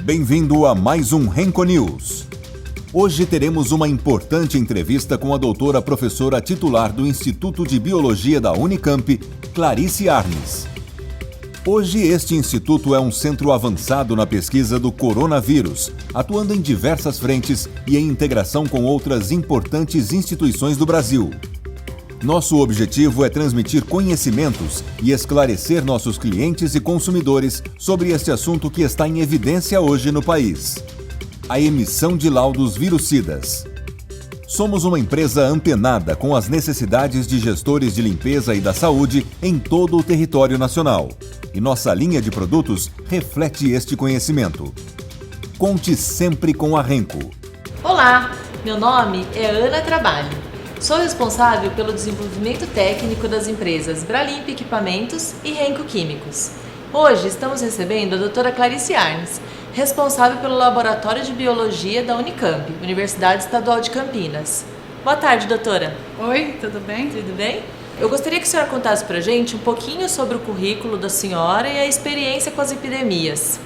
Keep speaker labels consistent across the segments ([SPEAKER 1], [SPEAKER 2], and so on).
[SPEAKER 1] Bem-vindo a mais um Renco News. Hoje teremos uma importante entrevista com a doutora professora titular do Instituto de Biologia da Unicamp, Clarice Arnes. Hoje este instituto é um centro avançado na pesquisa do coronavírus, atuando em diversas frentes e em integração com outras importantes instituições do Brasil. Nosso objetivo é transmitir conhecimentos e esclarecer nossos clientes e consumidores sobre este assunto que está em evidência hoje no país: a emissão de laudos virucidas. Somos uma empresa antenada com as necessidades de gestores de limpeza e da saúde em todo o território nacional. E nossa linha de produtos reflete este conhecimento. Conte sempre com a Renco.
[SPEAKER 2] Olá, meu nome é Ana Trabalho. Sou responsável pelo desenvolvimento técnico das empresas Bralimp Equipamentos e Renco Químicos. Hoje estamos recebendo a doutora Clarice Arnes, responsável pelo Laboratório de Biologia da Unicamp, Universidade Estadual de Campinas. Boa tarde, doutora.
[SPEAKER 3] Oi, tudo bem?
[SPEAKER 2] Tudo bem? Eu gostaria que a senhora contasse pra gente um pouquinho sobre o currículo da senhora e a experiência com as epidemias.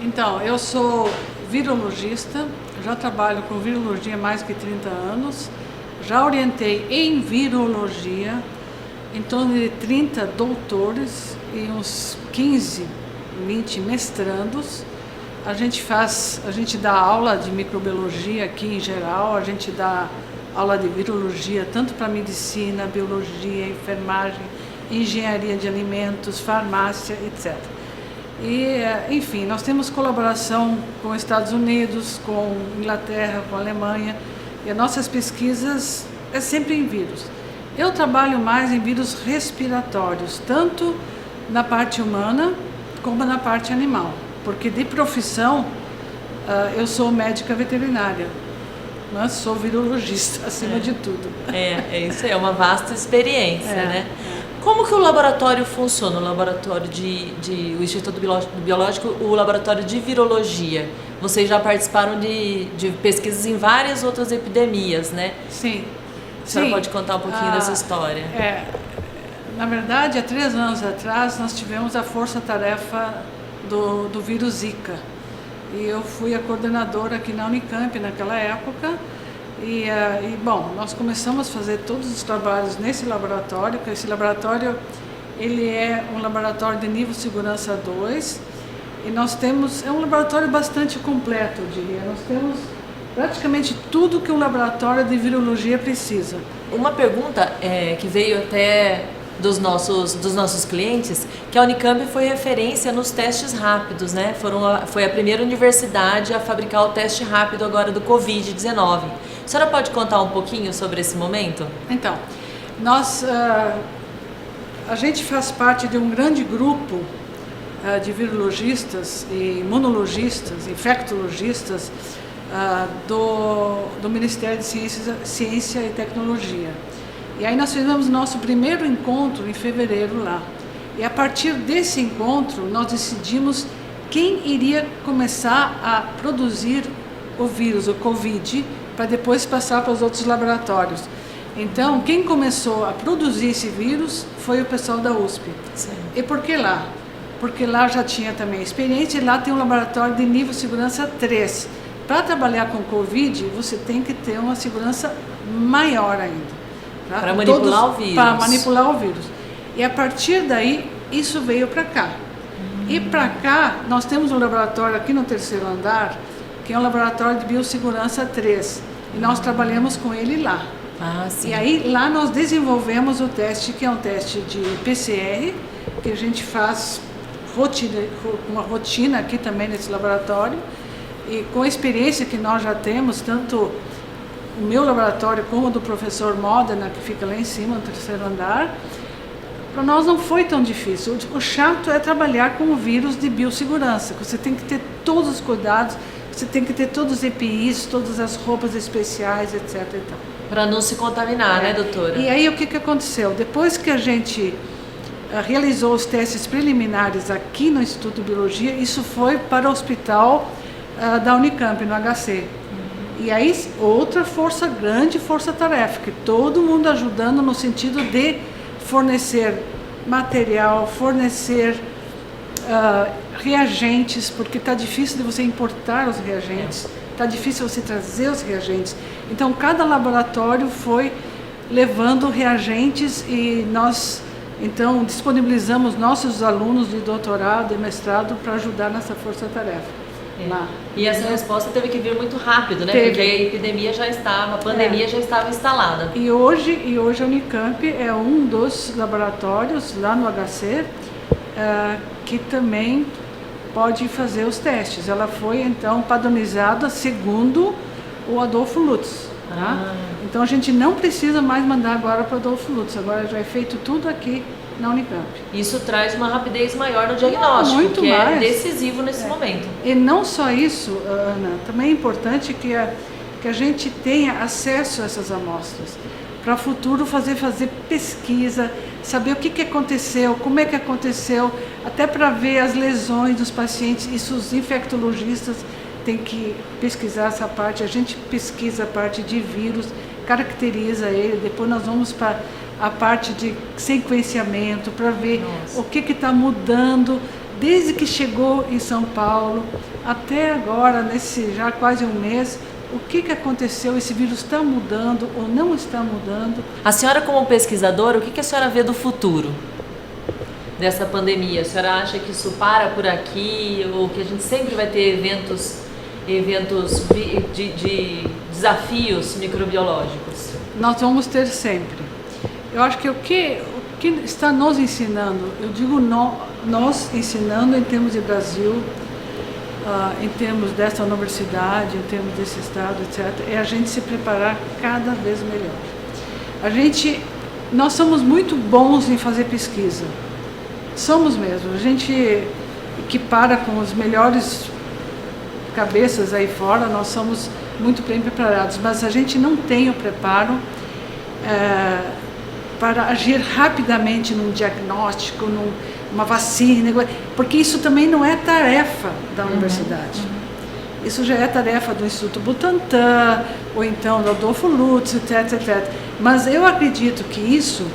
[SPEAKER 3] Então, eu sou virologista, já trabalho com virologia há mais de 30 anos, já orientei em virologia em torno de 30 doutores e uns 15, 20 mestrandos. A gente dá aula de microbiologia aqui em geral, a gente dá aula de virologia tanto para medicina, biologia, enfermagem, engenharia de alimentos, farmácia, etc. E, enfim, nós temos colaboração com os Estados Unidos, com Inglaterra, com a Alemanha, e as nossas pesquisas é sempre em vírus. Eu trabalho mais em vírus respiratórios, tanto na parte humana como na parte animal, porque de profissão eu sou médica veterinária, mas sou virologista acima de tudo.
[SPEAKER 2] Isso é uma vasta experiência, né? Como que o laboratório funciona? O laboratório o Instituto Biológico, o laboratório de virologia. Vocês já participaram de pesquisas em várias outras epidemias, né?
[SPEAKER 3] Sim.
[SPEAKER 2] A senhora pode contar um pouquinho dessa história?
[SPEAKER 3] Na verdade, há 3 anos atrás, nós tivemos a força-tarefa do vírus Zika. E eu fui a coordenadora aqui na Unicamp naquela época. Bom, nós começamos a fazer todos os trabalhos nesse laboratório, que esse laboratório ele é um laboratório de nível segurança 2, e nós temos, é um laboratório bastante completo, eu diria. Nós temos praticamente tudo que um laboratório de virologia precisa.
[SPEAKER 2] Uma pergunta que veio até dos nossos clientes, que a Unicamp foi referência nos testes rápidos, né? Foi a primeira universidade a fabricar o teste rápido agora do Covid-19. A senhora pode contar um pouquinho sobre esse momento?
[SPEAKER 3] Então, a gente faz parte de um grande grupo de virologistas e imunologistas, infectologistas do Ministério de Ciência e Tecnologia. E aí nós fizemos nosso primeiro encontro em fevereiro lá. E a partir desse encontro nós decidimos quem iria começar a produzir o vírus, o Covid, para depois passar para os outros laboratórios. Então, quem começou a produzir esse vírus foi o pessoal da USP.
[SPEAKER 2] Sim.
[SPEAKER 3] E por que lá? Porque lá já tinha também experiência, e lá tem um laboratório de nível segurança 3. Para trabalhar com Covid, você tem que ter uma segurança maior ainda. Tá?
[SPEAKER 2] Para manipular o vírus.
[SPEAKER 3] Para manipular o vírus. E a partir daí, isso veio para cá. E para cá, nós temos um laboratório aqui no 3º andar, que é um laboratório de biossegurança 3. E nós trabalhamos com ele lá.
[SPEAKER 2] Sim.
[SPEAKER 3] E aí, lá nós desenvolvemos o teste, que é um teste de PCR, que a gente faz uma rotina aqui também nesse laboratório. E com a experiência que nós já temos, tanto o meu laboratório como o do professor Modena, que fica lá em cima, no 3º andar, para nós não foi tão difícil. O chato é trabalhar com o vírus de biossegurança, que você tem que ter todos os cuidados, você tem que ter todos os EPIs, todas as roupas especiais, etc.
[SPEAKER 2] Para não se contaminar, né, doutora?
[SPEAKER 3] E aí o que aconteceu? Depois que a gente realizou os testes preliminares aqui no Instituto de Biologia, isso foi para o hospital da Unicamp, no HC. E aí outra grande força-tarefa, que todo mundo ajudando no sentido de fornecer material, fornecer reagentes, porque está difícil de você importar os reagentes, está difícil você trazer os reagentes. Então, cada laboratório foi levando reagentes e nós, então, disponibilizamos nossos alunos de doutorado e mestrado para ajudar nessa força-tarefa.
[SPEAKER 2] E essa resposta teve que vir muito rápido, né? Porque a epidemia já estava, a pandemia já estava instalada.
[SPEAKER 3] E hoje a Unicamp é um dos laboratórios lá no HC que também pode fazer os testes. Ela foi então padronizada segundo o Adolfo Lutz. Tá? Então a gente não precisa mais mandar agora para o Adolfo Lutz, agora já é feito tudo aqui na Unicamp.
[SPEAKER 2] Isso traz uma rapidez maior no diagnóstico,
[SPEAKER 3] muito
[SPEAKER 2] que
[SPEAKER 3] mais.
[SPEAKER 2] É decisivo nesse momento.
[SPEAKER 3] E não só isso, Ana, também é importante que a gente tenha acesso a essas amostras, para o futuro fazer pesquisa, saber o que aconteceu, como é que aconteceu, até para ver as lesões dos pacientes. Isso os infectologistas têm que pesquisar essa parte, a gente pesquisa a parte de vírus, caracteriza ele, depois nós vamos para a parte de sequenciamento, para ver o que está mudando desde que chegou em São Paulo até agora, nesse já quase um mês, o que aconteceu, esse vírus está mudando ou não está mudando.
[SPEAKER 2] A senhora, como pesquisadora, o que a senhora vê do futuro dessa pandemia? A senhora acha que isso para por aqui, ou que a gente sempre vai ter eventos de desafios microbiológicos?
[SPEAKER 3] Nós vamos ter sempre. Eu acho que o que está nos ensinando, eu digo nós ensinando em termos de Brasil, em termos dessa universidade, em termos desse estado, etc., é a gente se preparar cada vez melhor. Nós somos muito bons em fazer pesquisa, somos mesmo, a gente equipara com os melhores cabeças aí fora, nós somos muito bem preparados, mas a gente não tem o preparo para agir rapidamente num diagnóstico, numa vacina, porque isso também não é tarefa da universidade. Isso já é tarefa do Instituto Butantan, ou então do Adolfo Lutz, etc, etc. Mas eu acredito que isso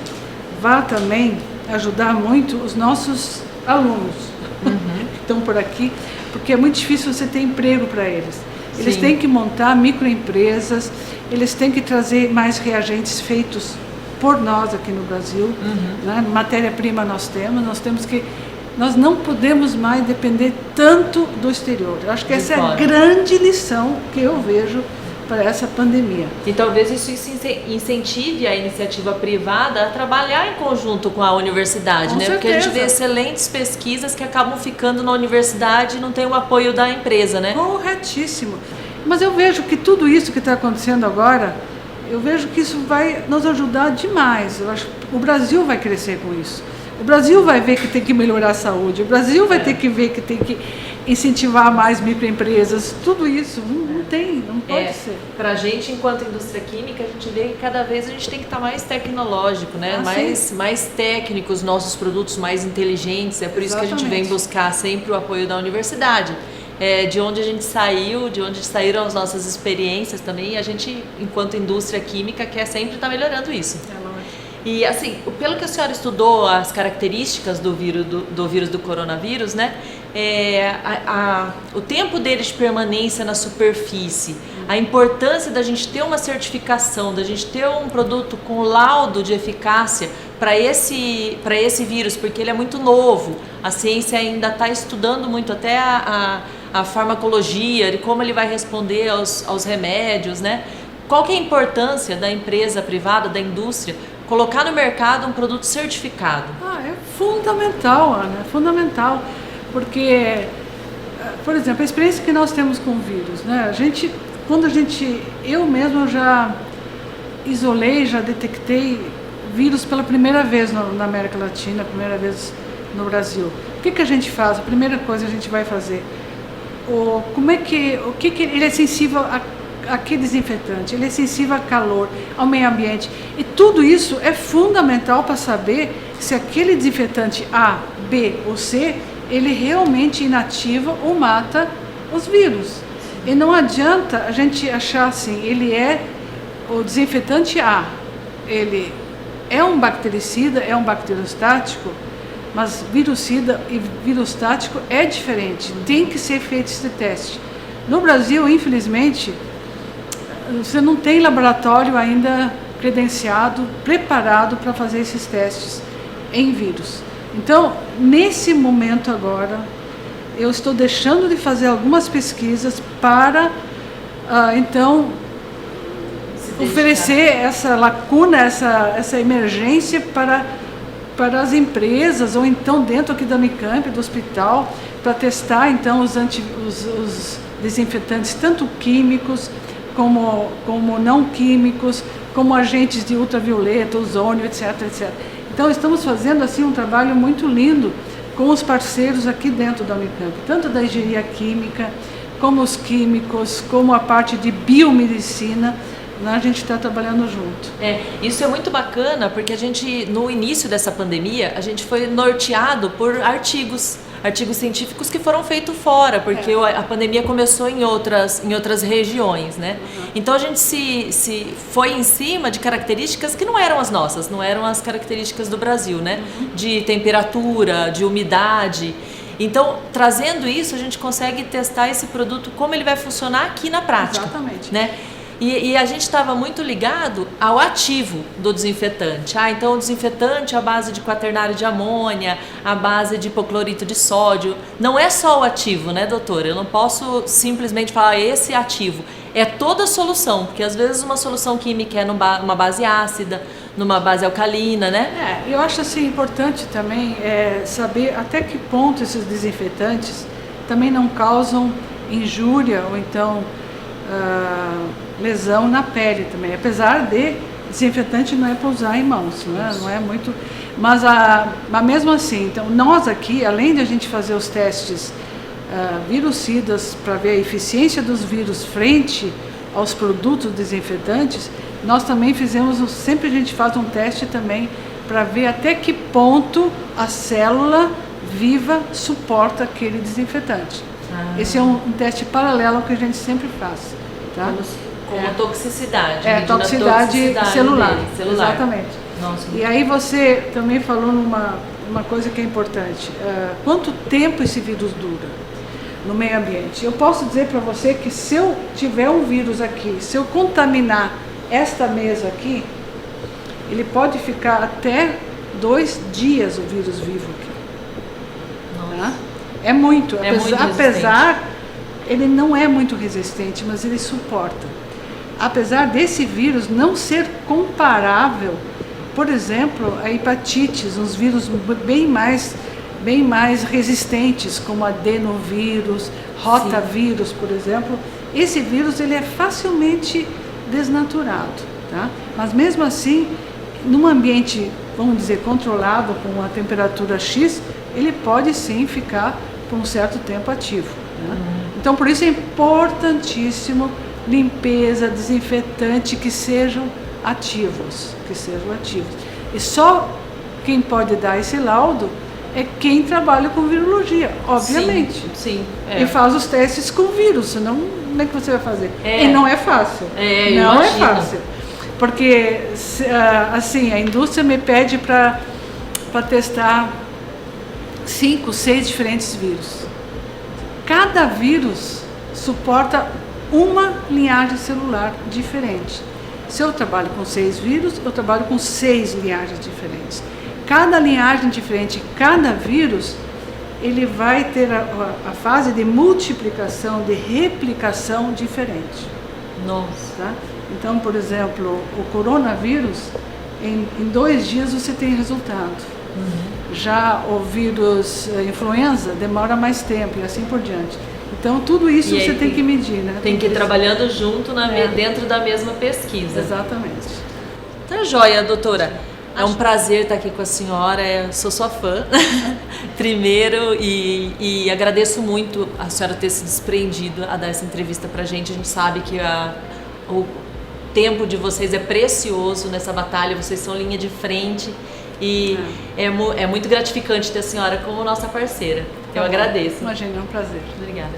[SPEAKER 3] vai também ajudar muito os nossos alunos que estão por aqui, porque é muito difícil você ter emprego para eles. Eles têm que montar microempresas, eles têm que trazer mais reagentes feitos por nós aqui no Brasil, né? Matéria-prima nós não podemos mais depender tanto do exterior. Eu acho que essa é a grande lição que eu vejo para essa pandemia.
[SPEAKER 2] E talvez isso incentive a iniciativa privada a trabalhar em conjunto com a universidade, né? Porque a gente vê excelentes pesquisas que acabam ficando na universidade e não tem o apoio da empresa, né?
[SPEAKER 3] Corretíssimo. Mas eu vejo que tudo isso que está acontecendo agora, eu vejo que isso vai nos ajudar demais. Eu acho que o Brasil vai crescer com isso. O Brasil vai ver que tem que melhorar a saúde. O Brasil vai ter que ver que tem que incentivar mais microempresas. Tudo isso não pode ser.
[SPEAKER 2] Para a gente, enquanto indústria química, a gente vê que cada vez a gente tem que estar mais tecnológico, né? Mais técnico, os nossos produtos mais inteligentes. É por isso que a gente vem buscar sempre o apoio da universidade. De onde a gente saiu, de onde saíram as nossas experiências também, e a gente, enquanto indústria química, quer sempre estar melhorando isso. E assim, pelo que a senhora estudou as características do vírus do coronavírus, né? O tempo dele de permanência na superfície, a importância da gente ter uma certificação, da gente ter um produto com laudo de eficácia para esse vírus, porque ele é muito novo, a ciência ainda está estudando muito até a farmacologia, de como ele vai responder aos remédios, né? Qual que é a importância da empresa privada, da indústria, colocar no mercado um produto certificado?
[SPEAKER 3] É fundamental, Ana, é fundamental, porque, por exemplo, a experiência que nós temos com o vírus, né? Eu mesmo já isolei, já detectei vírus pela primeira vez na América Latina, primeira vez no Brasil. O que a gente faz? A primeira coisa que a gente vai fazer, ele é sensível a que desinfetante? Ele é sensível a calor, ao meio ambiente. E tudo isso é fundamental para saber se aquele desinfetante A, B ou C, ele realmente inativa ou mata os vírus. E não adianta a gente achar assim, o desinfetante A, ele é um bactericida, é um bacterostático, mas virucida e virostático é diferente, tem que ser feito esse teste. No Brasil, infelizmente, você não tem laboratório ainda credenciado, preparado para fazer esses testes em vírus. Então, nesse momento agora, eu estou deixando de fazer algumas pesquisas para, então, oferecer essa lacuna, essa emergência para as empresas, ou então dentro aqui da Unicamp, do hospital, para testar então os desinfetantes, tanto químicos como não químicos, como agentes de ultravioleta, ozônio, etc, etc. Então estamos fazendo assim um trabalho muito lindo com os parceiros aqui dentro da Unicamp, tanto da engenharia química, como os químicos, como a parte de biomedicina. A gente está trabalhando junto.
[SPEAKER 2] Isso é muito bacana, porque a gente, no início dessa pandemia, a gente foi norteado por artigos científicos que foram feitos fora, porque a pandemia começou em outras regiões, né? Então a gente se foi em cima de características que não eram as nossas, não eram as características do Brasil, né? De temperatura, de umidade. Então, trazendo isso, a gente consegue testar esse produto, como ele vai funcionar aqui na prática.
[SPEAKER 3] Exatamente.
[SPEAKER 2] Né? E a gente estava muito ligado ao ativo do desinfetante. Então o desinfetante à base de quaternário de amônia, à base de hipoclorito de sódio. Não é só o ativo, né, doutora? Eu não posso simplesmente falar esse ativo. É toda a solução, porque às vezes uma solução química é numa base ácida, numa base alcalina, né?
[SPEAKER 3] Eu acho assim importante também saber até que ponto esses desinfetantes também não causam injúria ou então lesão na pele também, apesar de desinfetante não é para usar em mãos, né? Não é muito, mas mesmo assim, então nós aqui, além de a gente fazer os testes virucidas para ver a eficiência dos vírus frente aos produtos desinfetantes, nós também sempre a gente faz um teste também para ver até que ponto a célula viva suporta aquele desinfetante. Esse é um teste paralelo que a gente sempre faz, tá?
[SPEAKER 2] Como toxicidade.
[SPEAKER 3] Toxicidade celular. Exatamente.
[SPEAKER 2] Nossa.
[SPEAKER 3] E aí você também falou numa coisa que é importante. Quanto tempo esse vírus dura no meio ambiente? Eu posso dizer para você que se eu tiver um vírus aqui, se eu contaminar esta mesa aqui, ele pode ficar até 2 dias o vírus vivo aqui. Tá? É muito. Apesar, ele não é muito resistente, mas ele suporta. Apesar desse vírus não ser comparável, por exemplo, a hepatites, uns vírus bem mais resistentes, como adenovírus, rotavírus, por exemplo, esse vírus ele é facilmente desnaturado, tá? Mas mesmo assim, num ambiente, vamos dizer, controlado, com uma temperatura X, ele pode sim ficar por um certo tempo ativo, né? Então, por isso é importantíssimo limpeza, desinfetante, que sejam ativos. E só quem pode dar esse laudo é quem trabalha com virologia, obviamente.
[SPEAKER 2] Sim.
[SPEAKER 3] E faz os testes com vírus, senão como é que você vai fazer? E não é fácil.
[SPEAKER 2] Não é
[SPEAKER 3] fácil. Porque, assim, a indústria me pede para testar 5, 6 diferentes vírus. Cada vírus suporta uma linhagem celular diferente. Se eu trabalho com 6 vírus, eu trabalho com 6 linhagens diferentes. Cada linhagem diferente, cada vírus, ele vai ter a fase de multiplicação, de replicação diferente.
[SPEAKER 2] Nossa.
[SPEAKER 3] Tá? Então, por exemplo, o coronavírus, em 2 dias você tem resultado. Já o vírus influenza demora mais tempo e assim por diante. Então, tudo isso você tem que medir, né?
[SPEAKER 2] Tem que ir trabalhando junto dentro da mesma pesquisa.
[SPEAKER 3] Exatamente.
[SPEAKER 2] Tá joia, doutora. É um prazer estar aqui com a senhora, eu sou sua fã, primeiro, e agradeço muito a senhora ter se desprendido a dar essa entrevista pra gente. A gente sabe que o tempo de vocês é precioso nessa batalha, vocês são linha de frente, e é muito gratificante ter a senhora como nossa parceira. Eu agradeço.
[SPEAKER 3] Imagina, é um prazer.
[SPEAKER 2] Obrigada.